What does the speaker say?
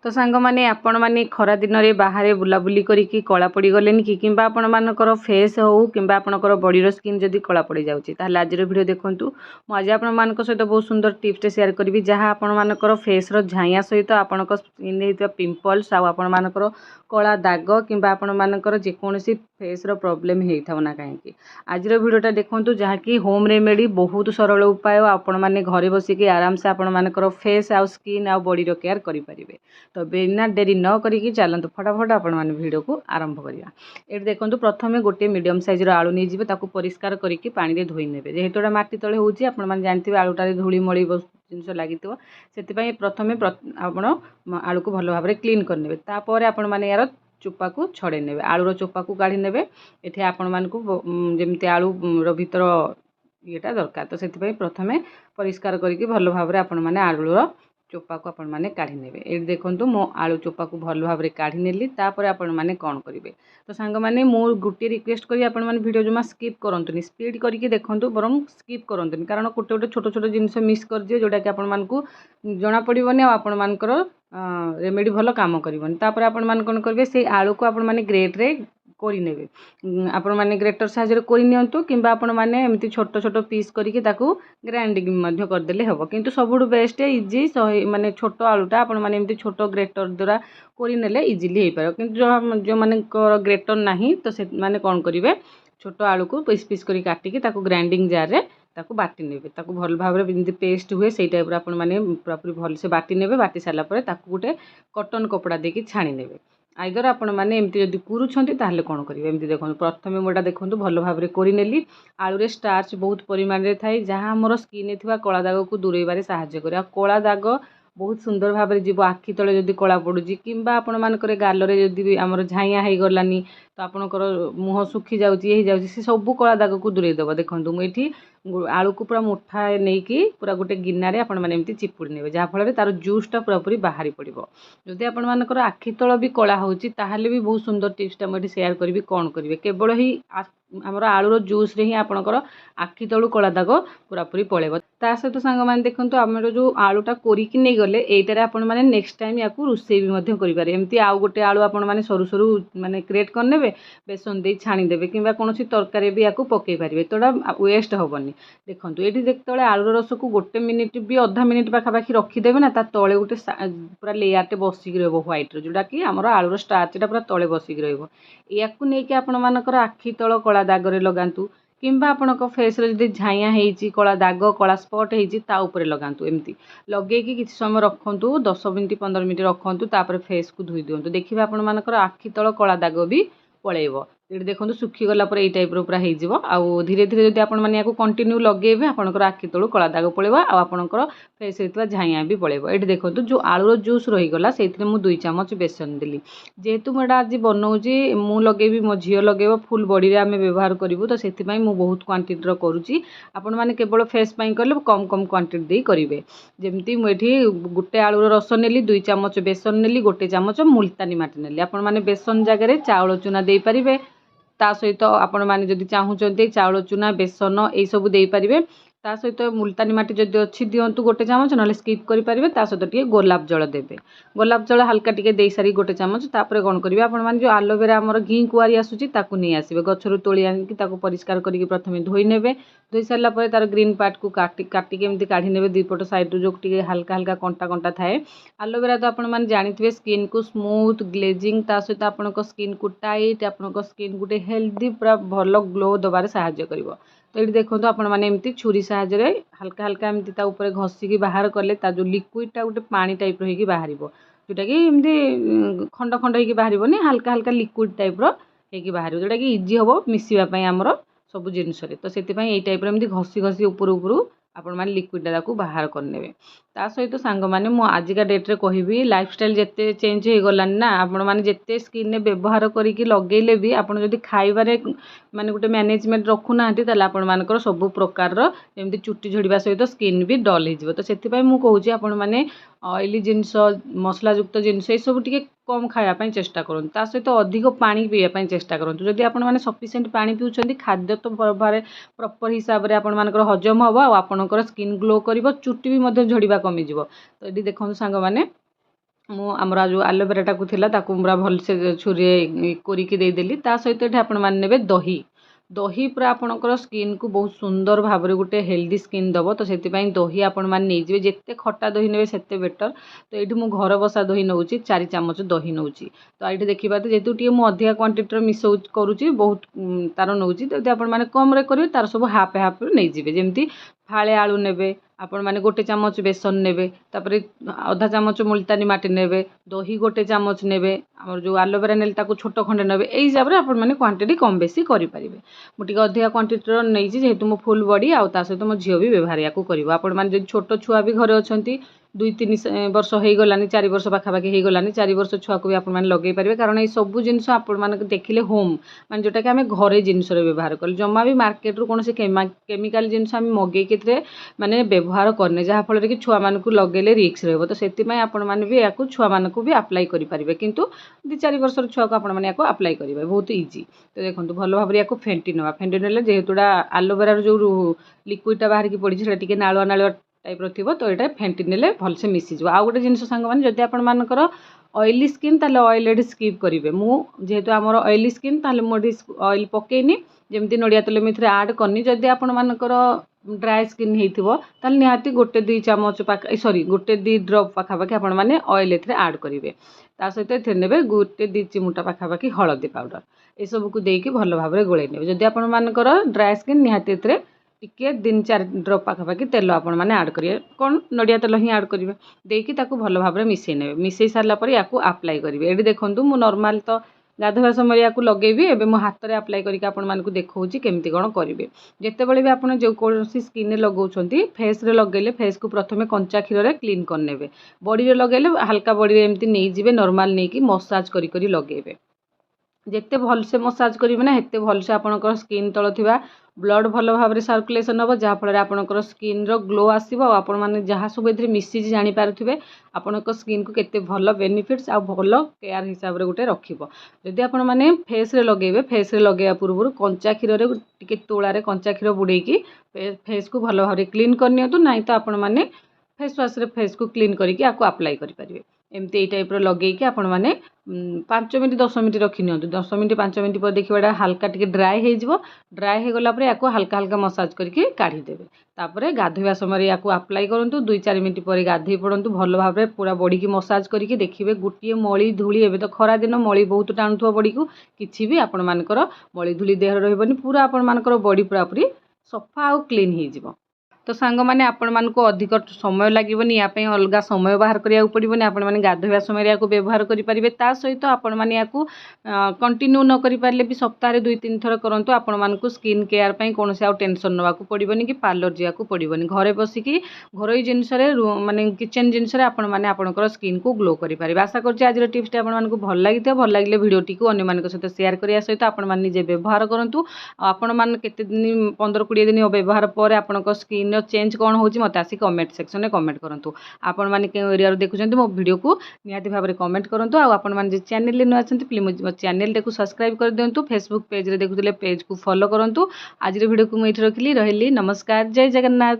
तो सांग माने आपण माने खरा दिन रे बाहर बुलाबुली करिकी कला पड़ी गलेन कि किंबा आपण मानकर फेस हो किंबा आपणकर बॉडी स्किन जदि कला पड़ी जाउची ताले आज वीडियो देखंतु मु आज आपण मानक सहित बहुत सुंदर टिप्स शेयर करबी जहाँ आपण मानकर फेस रो झाइया सहित आपणक स्किन रे पिंपल्स आ आपण मानकर कला दाग किंबा आपण मानकर जेकोसी फेस रो प्रॉब्लम हेई थाउ ना काहेकि आज वीडियोटा देखंतु जहाँ कि होम रेमेडी बहुत सरल उपाय आपण माने घरे बसिकी आराम से आपण मानकर फेस आ स्किन आ बॉडी रो केयर करि परिबे। तो बिना डेरी न करिकी चलतु फटाफट आपण माने वीडियो को आरंभ करिया। एठी देखंतु प्रथमे गोटे मीडियम साइज रो आलू नै जिवे ताकू परिष्कार करिकी पानी रे धोई नेबे जेहेतुडा माटी तळे होउची आपण माने जानथिबे आलूटारे धूली मळी जिनस लागितो सेति प्रथमे आपण आलू को भलो भाबरे क्लीन कर नेबे तापर आपण माने यार चोपा को छड़े नेबे आलू रो चोपा को काढी नेबे। एठी आपण मानकू जेमति आलू रो भीतर येटा दरकार तो सेति प्रथमे परिष्कार करिकी भलो भाबरे आपण माने आलू रो चोपा को आपण माने काढी नेबे। ए देखंतु मो आलू चोपा को भलो भाबरे काढी नेली तापर आपण माने कोन करिवे तो सांग माने मो गुटे रिक्वेस्ट करी आपण माने वीडियो जमा स्किप करंतुनी स्पीड करिके देखंतु बरम स्किप करंतुनी कारण गोटे गोटे छोट छोट जिंस मिस कर दियो जोटा कि आपण मानकू जणा पड़िबोनी आपण मानकर रेमेडी भलो काम करिवोनी तापर आपण मान कोन करबे से आलू को आपण माने ग्रेट रे कोरी नेबे आपण माने ग्रेटर साहाय्य कोरी नियंतु किंबा आपण माने एमती छोट छोट पीस करिके ताकू ग्राइंडिंग मध्य कर देले हबो किंतु सबुडु बेस्ट इजी माने छोट आलूटा आपण माने एमती छोट ग्रेटर द्वारा कोरी नेले इजीली हे पारो किंतु जो माने ग्रेटर नाही तो से माने कोन करिवे छोट आलू को पीस पीस करी काटिके ताकू ग्राइंडिंग जार रे ताकू बाटी नेबे ताकू भल भाबरे बिंदी पेस्ट हुए सेई टाइप रो आपण माने पूरा भल से बाटी नेबे बाटी साला परे ताकू गुटे कॉटन कपड़ा देकी छाणी नेबे आइदर आपण माने एमती जदि कुरुछंती ताहले कोन करिवे एमती देखंतु प्रथमे मोटा देखंतु भल भाबरे कोरी नेली आलू रे स्टार्च बहुत परिमाण रे थाई जहां हमर स्किन ने थिबा कला दाग को दूरेबारे सहायता करे कला दाग बहुत सुंदर भाव में जीव आखि तले जदि कला पड़ुची किंबा आपण मानकर गाल रे जदि हमर झाइया हे गलानी तो आपणकर मुह सुखी जाउची हे जाउची से सब कला दाग को दूरे देबो। देखंतु मु एठी आलू को पूरा मुठा नहीं कि पूरा गोटे गिन्ना आपण माने एमती चिपुड़ी नेबे जहाँ फल तार जूसटा पूरा पूरी बाहरी पड़ो जदि आपण मानकर आखि तल भी कला होची ताहले भी बहुत सुंदर टिप्सटा मुझे शेयर करी कौन करेंगे केवल ही आमर आलूर जूस रे ही आपणकर आखि तलू कला दाग पूरा पूरी पड़ेब। ता सहित सांग माने देखंतु आमर जो आलूटा कोरिकी नहीं गले एटारे आपण माने नेक्स्ट टाइम याकू रोषे भी मध्य करि पारे एमती आउ गोटे आलू आपण माने सरू सरू माने क्रिएट करनेबे बेसन दे छाणी देबे किंबा कोनोसी तरकारी भी याकू पके पारिबे तोडा वेस्ट होबनी। देखंतु एठी देखतले आलूर रस को गोटे मिनिट भी आधा मिनिट पाखापाखि रखिदेबे ना ता तले गोटे पूरा लेयरटे बसिक रहबो व्हाइट रो जोटा कि आमर आलूर स्टार्चटा पूरा तले बसिक रहबो याकू नै कि आपण मानकर आखि तळ कला दाग रे लगांतु किंबा आपणक फेस रे जदि झाइया हेची कला दाग कला स्पॉट हेची ता ऊपर लगांतु एमती लगेकी किछि समय रखंतु 10 मिनिट 15 मिनिट रखंतु तापर फेस को धोई दियंतु देखिबे आपण मानकर आखि तळ कला दाग भी पळेइबो। ये देखो सुखी गला पर टाइप पूरा हो आउ धीरे धीरे जब आपण माने कंटिन्यू लगेबे आपनकर आखि तळु कला दाग पळेबो आ आपनकर फेस हेतवा झाइया भी पळेबो। एठी देखो जो आलूर जूस रही गला सेथिरे मु 2 चम्मच बेसन देली जेहेतु मोडा आज बनौजी मु लगेबी मो झियो लगेबो फुल बॉडी रे आमे व्यवहार करिवो तो सेथि पई मु बहुत क्वांटिटी रो करूची आपण माने केवल फेस पई करले कम कम क्वांटिटी देई करिवे जेमती मु एठी गुटे आलूर रस नेली 2 चम्मच बेसन नेली 1 चम्मच मुल्तानी माटी नेली आपण माने बेसन जगह रे चाउल चूना देई परिबे ता सहित आपण माने जदि चाहूचंते चाउल चूना बेसन ए सब देई परिबे ता सहित मुल्तानी माटी जदि अछि दियंतु 1 चम्मच नले स्किप करि परिबे ता सहित टिके गोलाप जल देबे गोलाप जल हल्का टिके देई सारी 1 चम्मच तापर कोन करिवे आपण माने जो एलोवेरा हमर घी कुआरी आसुची ताकू नै आसीबे गछरु तोली आनिकी ताकू परिष्कार करिके प्रथमे धोई नेबे धोई सारला परे तार ग्रीन पार्ट को काटी के एमती काढी नेबे दुई पट साइड जो टिके हल्का हल्का कंटा कंटा थाए एलोवेरा तो आपण माने जानिथिबे स्किन को स्मूथ ग्लेजिंग ता सहित आपनक स्किन को टाइट आपनक स्किन गुटे हेल्दी पूरा भलो ग्लो दबारे सहायता करिवो। तो ये देखो आपण माने एमती छुरी साहाय्य रे हल्का हल्का एमती ता ऊपर घसीकी बाहर करले ता जो लिक्विडटा गुटे पानी टाइप रो हेकी बाहरिबो जोटा कि एमती खंड खंड हेकी बाहरिबोनी हल्का हल्का लिक्विड टाइप रो हेकी बाहरिबो जोटा कि इजी होबो मिसिबा पई हमरो सब जिनिस रे तो सेति पई एई टाइप रो एमती घसी घसी ऊपर ऊपर आपण माने लिक्विड दाकू बाहर करनेबे। ता सहित सांग माने मो आजिका डेट रे कहिबी लाइफस्टाइल जेते चेंज हे गलानी ना आपण माने जेते स्किन ने व्यवहार करिकि लगेले भी आपण जदि खाइबारे माने गुटे मैनेजमेंट रखु नाहंती ताला आपण मानकर सब प्रकार रो जेमति चुट्टी झड़िबा सहित स्किन भी डल हे जिवो तो सेति पई मु कहूची आपण माने ऑयली जिनिस मसला युक्त जिनिस ए सब टिके कम खाया पई चेष्टा करन ता सहित अधिक पानी पिया पई चेष्टा करन जदि आपण माने सफिशिएंट पानी पिउछंती खाद्य तो प्रॉपर हिसाब रे आपण मानकर हजम हबो आ आपणकर स्किन ग्लो करिवो चुट्टी भी मध्य झड़िबा कमी जिवो। तो एडी देखन सांग माने ମୁଁ ଆମର जो ଆଲୋଭେରାଟାକୁ ଥିଲା ତାକୁ ପୁରା ଭଲସେ ଛୁରୀରେ କୋରିକି ଦେଇଦେଲି। ତା ସହିତ ଏଠି ଆପଣମାନେ ନେବେ ଦହି। ଦହି ପୁରା ଆପଣଙ୍କର ସ୍କିନ୍କୁ ବହୁତ ସୁନ୍ଦର ଭାବରେ ଗୋଟେ ହେଲ୍ଦି ସ୍କିନ୍ ଦେବ। ତ ସେଥିପାଇଁ ଦହି ଆପଣମାନେ ନେଇଯିବେ। ଯେତେ ଖଟା ଦହି ନେବେ ସେତେ ବେଟର୍। ତ ଏଇଠି ମୁଁ ଘର ବସା ଦହି ନେଉଛି, 4 ଚାମଚ ଦହି ନେଉଛି। ତ ଏଇଠି ଦେଖିପାରୁଥିବେ ଯେହେତୁ ଟିକେ ମୁଁ ଅଧିକା କ୍ୱାଣ୍ଟିଟିର କରୁଛି, ବହୁତ ତାର ନେଉଛି। ଯଦି ଆପଣମାନେ କମ୍ରେ କରିବେ ତାର ସବୁ ହାଫ୍ ହାଫ୍ ନେଇଯିବେ। ଯେମିତି ଫାଳେ ଆଳୁ ନେବେ, ଆପଣମାନେ 1 ଚାମଚ ବେସନ ନେବେ, ତାପରେ ଅଧା ଚାମଚ ମୁଲତାନୀ ମାଟି ନେବେ, ଦହି 1 ଚାମଚ ନେବେ, ଆମର ଯେଉଁ ଆଲୋଭେରା ନେଲେ ତାକୁ ଛୋଟ ଖଣ୍ଡେ ନେବେ। ଏଇ ହିସାବରେ ଆପଣମାନେ କ୍ୱାଣ୍ଟିଟି କମ୍ ବେଶୀ କରିପାରିବେ। ମୁଁ ଟିକେ ଅଧିକା କ୍ୱାଣ୍ଟିଟିର ନେଇଛି ଯେହେତୁ ମୁଁ ଫୁଲ୍ ବଡ଼ି ଆଉ ତା ସହିତ ମୋ ଝିଅ ବି ବ୍ୟବହାର ୟାକୁ କରିବ। ଆପଣମାନେ ଯଦି ଛୋଟ ଛୁଆ ବି ଘରେ ଅଛନ୍ତି, 2-3 ବର୍ଷ ହେଇଗଲାନି, 4 ବର୍ଷ ପାଖାପାଖି ହେଇଗଲାନି, 4 ବର୍ଷ ଛୁଆକୁ ବି ଆପଣମାନେ ଲଗେଇ ପାରିବେ। କାରଣ এই ସବୁ ଜିନିଷ ଆପଣମାନଙ୍କୁ ଦେଖିଲେ ହୋମ୍, ମାନେ ଯେଉଁଟାକି ଆମେ ଘରେ ଜିନିଷରେ ବ୍ୟବହାର କଲେ, ଜମା ବି ମାର୍କେଟରୁ କୌଣସି କେମିକାଲ ଜିନିଷ ଆମେ ମଗେଇକି ଏଥିରେ ମାନେ ବ୍ୟବହାର କରିନେ, ଯାହାଫଳରେ କି ଛୁଆମାନଙ୍କୁ ଲଗେଇଲେ ରିସ୍କ ରହିବ। ତ ସେଥିପାଇଁ ଆପଣମାନେ ବି ୟାକୁ ଛୁଆମାନଙ୍କୁ ବି ଆପ୍ଲାଏ କରିପାରିବେ। କିନ୍ତୁ 2-4 ବର୍ଷର ଛୁଆକୁ ଆପଣମାନେ ୟାକୁ ଆପ୍ଲାଏ କରିବେ, ବହୁତ ଇଜି। ତ ଦେଖନ୍ତୁ ଭଲ ଭାବରେ ୟାକୁ ଫେଣ୍ଟି ନେବା। ଫେଣ୍ଟି ନେଲେ ଯେହେତୁ ଏଇଟା ଆଲୋଭେରାର ଯେଉଁ ଲିକ୍ୱିଡ଼ଟା ବାହାରିକି ପଡ଼ିଛି ସେଇଟା ଟିକେ ନାଳୁଆ ନାଳୁଆ ଟାଇପ୍ର ଥିବ, ତ ଏଇଟା ଫେଣ୍ଟି ନେଲେ ଭଲସେ ମିଶିଯିବ। ଆଉ ଗୋଟେ ଜିନିଷ ସାଙ୍ଗମାନେ, ଯଦି ଆପଣମାନଙ୍କର ଅଏଲି ସ୍କିନ୍ ତାହେଲେ ଅଏଲ୍ ଏଠି ସ୍କିପ୍ କରିବେ। ମୁଁ ଯେହେତୁ ଆମର ଅଏଲି ସ୍କିନ୍ ତାହେଲେ ମୁଁ ଏଠି ଅଏଲ୍ ପକେଇନି, ଯେମିତି ନଡ଼ିଆ ତେଲ ମୁଁ ଏଥିରେ ଆଡ଼୍ କରିନି। ଯଦି ଆପଣମାନଙ୍କର ଡ୍ରାଏ ସ୍କିନ୍ ହେଇଥିବ ତାହେଲେ ନିହାତି 1-2 ଚାମଚ 1-2 ଡ୍ରପ୍ ପାଖାପାଖି ଆପଣମାନେ ଅଏଲ୍ ଏଥିରେ ଆଡ଼୍ କରିବେ। ତା ସହିତ ଏଥିରେ ନେବେ 1-2 ଚିମୁଟା ପାଖାପାଖି ହଳଦୀ ପାଉଡ଼ର। ଏସବୁକୁ ଦେଇକି ଭଲ ଭାବରେ ଗୋଳେଇ ନେବେ। ଯଦି ଆପଣମାନଙ୍କର ଡ୍ରାଏ ସ୍କିନ୍ ନିହାତି ଏଥିରେ ଟିକେ 3-4 ଡ୍ରପ୍ ପାଖାପାଖି ତେଲ ଆପଣମାନେ ଆଡ଼୍ କରିବେ। କ'ଣ ନଡ଼ିଆ ତେଲ ହିଁ ଆଡ଼୍ କରିବେ। ଦେଇକି ତାକୁ ଭଲ ଭାବରେ ମିଶାଇ ନେବେ। ମିଶାଇ ସାରିଲା ପରେ ୟାକୁ ଆପ୍ଲାଏ କରିବେ। ଏଠି ଦେଖନ୍ତୁ ମୁଁ ନର୍ମାଲ୍ ତ ଗାଧୋଇବା ସମୟରେ ୟାକୁ ଲଗେଇବି, ଏବେ ମୁଁ ହାତରେ ଆପ୍ଲାଏ କରିକି ଆପଣମାନଙ୍କୁ ଦେଖାଉଛି କେମିତି କ'ଣ କରିବେ। ଯେତେବେଳେ ବି ଆପଣ ଯେକୌଣସି ସ୍କିନ୍ରେ ଲଗାଉଛନ୍ତି, ଫେସ୍ରେ ଲଗାଇଲେ ଫେସ୍କୁ ପ୍ରଥମେ କଞ୍ଚା କ୍ଷୀରରେ କ୍ଲିନ୍ କରିନେବେ। ବଡ଼ିରେ ଲଗାଇଲେ ହାଲକା ବଡ଼ିରେ ଏମିତି ନେଇଯିବେ, ନର୍ମାଲ୍ ନେଇକି ମସାଜ କରି ଲଗାଇବେ। ଯେତେ ଭଲସେ ମସାଜ କରିବେ ନା ସେତେ ଭଲସେ ଆପଣଙ୍କର ସ୍କିନ୍ ତଳ ଥିବା ବ୍ଲଡ଼ ଭଲ ଭାବରେ ସାର୍କୁଲେସନ୍ ହେବ, ଯାହାଫଳରେ ଆପଣଙ୍କର ସ୍କିନ୍ର ଗ୍ଲୋ ଆସିବ। ଆଉ ଆପଣମାନେ ଯାହା ସବୁ ଏଥିରେ ମିଶିଛି ଜାଣିପାରୁଥିବେ ଆପଣଙ୍କ ସ୍କିନ୍କୁ କେତେ ଭଲ ବେନିଫିଟ୍ସ ଆଉ ଭଲ କେୟାର ହିସାବରେ ଗୋଟେ ରଖିବ। ଯଦି ଆପଣମାନେ ଫେସ୍ରେ ଲଗାଇବେ, ଫେସ୍ରେ ଲଗାଇବା ପୂର୍ବରୁ କଞ୍ଚା କ୍ଷୀରରେ ଟିକେ ତୋଳାରେ କଞ୍ଚା କ୍ଷୀର ବୁଡ଼େଇକି ଫେସ୍କୁ ଭଲ ଭାବରେ କ୍ଲିନ୍ କରିନିଅନ୍ତୁ। ନାହିଁ ତ ଆପଣମାନେ ଫେସ୍ ୱାଶ୍ରେ ଫେସ୍କୁ କ୍ଲିନ୍ କରିକି ୟାକୁ ଆପ୍ଲାଏ କରିପାରିବେ। ଏମିତି ଏଇ ଟାଇପ୍ର ଲଗାଇକି ଆପଣମାନେ 5 ମିନିଟ୍ 10 ମିନିଟ୍ ରଖିନିଅନ୍ତୁ। 10 ମିନିଟ୍ 5 ମିନିଟ୍ ପରେ ଦେଖିବା ଏଇଟା ହାଲକା ଟିକେ ଡ୍ରାଏ ହେଇଯିବ। ଡ୍ରାଏ ହେଇଗଲା ପରେ ୟାକୁ ହାଲକା ହାଲକା ମସାଜ କରିକି କାଢ଼ିଦେବେ। ତାପରେ ଗାଧୋଇବା ସମୟରେ ୟାକୁ ଆପ୍ଲାଏ କରନ୍ତୁ। 2-4 ମିନିଟ୍ ପରେ ଗାଧୋଇ ପଡ଼ନ୍ତୁ। ଭଲ ଭାବରେ ପୁରା ବଡ଼ିକି ମସାଜ କରିକି ଦେଖିବେ ଗୋଟିଏ ମଳି ଧୂଳି, ଏବେ ତ ଖରାଦିନ ମଳି ବହୁତ ଟାଣୁଥିବ ବଡ଼ିକୁ, କିଛି ବି ଆପଣମାନଙ୍କର ମଳି ଧୂଳି ଦେହରେ ରହିବନି। ପୁରା ଆପଣମାନଙ୍କର ବଡ଼ି ପୁରାପୁରି ସଫା ଆଉ କ୍ଲିନ୍ ହେଇଯିବ। ତ ସାଙ୍ଗମାନେ ଆପଣମାନଙ୍କୁ ଅଧିକ ସମୟ ଲାଗିବନି, ୟା ପାଇଁ ଅଲଗା ସମୟ ବାହାର କରିବାକୁ ପଡ଼ିବନି। ଆପଣମାନେ ଗାଧୋଇବା ସମୟରେ ୟାକୁ ବ୍ୟବହାର କରିପାରିବେ। ତା ସହିତ ଆପଣମାନେ ୟାକୁ କଣ୍ଟିନ୍ୟୁ ନ କରିପାରିଲେ ବି ସପ୍ତାହରେ 2-3 ଥର କରନ୍ତୁ। ଆପଣମାନଙ୍କୁ ସ୍କିନ୍ କେୟାର ପାଇଁ କୌଣସି ଆଉ ଟେନସନ୍ ନେବାକୁ ପଡ଼ିବନି କି ପାର୍ଲର ଯିବାକୁ ପଡ଼ିବନି। ଘରେ ବସିକି ଘରୋଇ ଜିନିଷରେ ମାନେ କିଚେନ୍ ଜିନିଷରେ ଆପଣମାନେ ଆପଣଙ୍କର ସ୍କିନ୍କୁ ଗ୍ଲୋ କରିପାରିବେ। ଆଶା କରୁଛି ଆଜିର ଟିପ୍ସଟି ଆପଣମାନଙ୍କୁ ଭଲ ଲାଗିଥିବ। ଭଲ ଲାଗିଲେ ଭିଡ଼ିଓଟିକୁ ଅନ୍ୟମାନଙ୍କ ସହିତ ସେୟାର କରିବା ସହିତ ଆପଣମାନେ ନିଜେ ବ୍ୟବହାର କରନ୍ତୁ। ଆଉ ଆପଣମାନେ କେତେ ଦିନ 15-20 ଦିନ ବ୍ୟବହାର ପରେ ଆପଣଙ୍କ ସ୍କିନ୍ର ଚେଞ୍ଜ କ'ଣ ହେଉଛି ମୋତେ ଆସି କମେଣ୍ଟ ସେକ୍ସନରେ କମେଣ୍ଟ କରନ୍ତୁ। ଆପଣମାନେ କେଉଁ ଏରିଆରୁ ଦେଖୁଛନ୍ତି ମୋ ଭିଡ଼ିଓକୁ ନିହାତି ଭାବରେ କମେଣ୍ଟ କରନ୍ତୁ। ଆଉ ଆପଣମାନେ ଯଦି ଚ୍ୟାନେଲରେ ନୂଆ ଅଛନ୍ତି ପ୍ଲିଜ୍ ମୋ ଚ୍ୟାନେଲଟାକୁ ସବସ୍କ୍ରାଇବ୍ କରିଦିଅନ୍ତୁ। ଫେସବୁକ୍ ପେଜରେ ଦେଖୁଥିଲେ ପେଜକୁ ଫଲୋ କରନ୍ତୁ। ଆଜିର ଭିଡ଼ିଓକୁ ମୁଁ ଏଇଠି ରହିଲି। ନମସ୍କାର, ଜୟ ଜଗନ୍ନାଥ।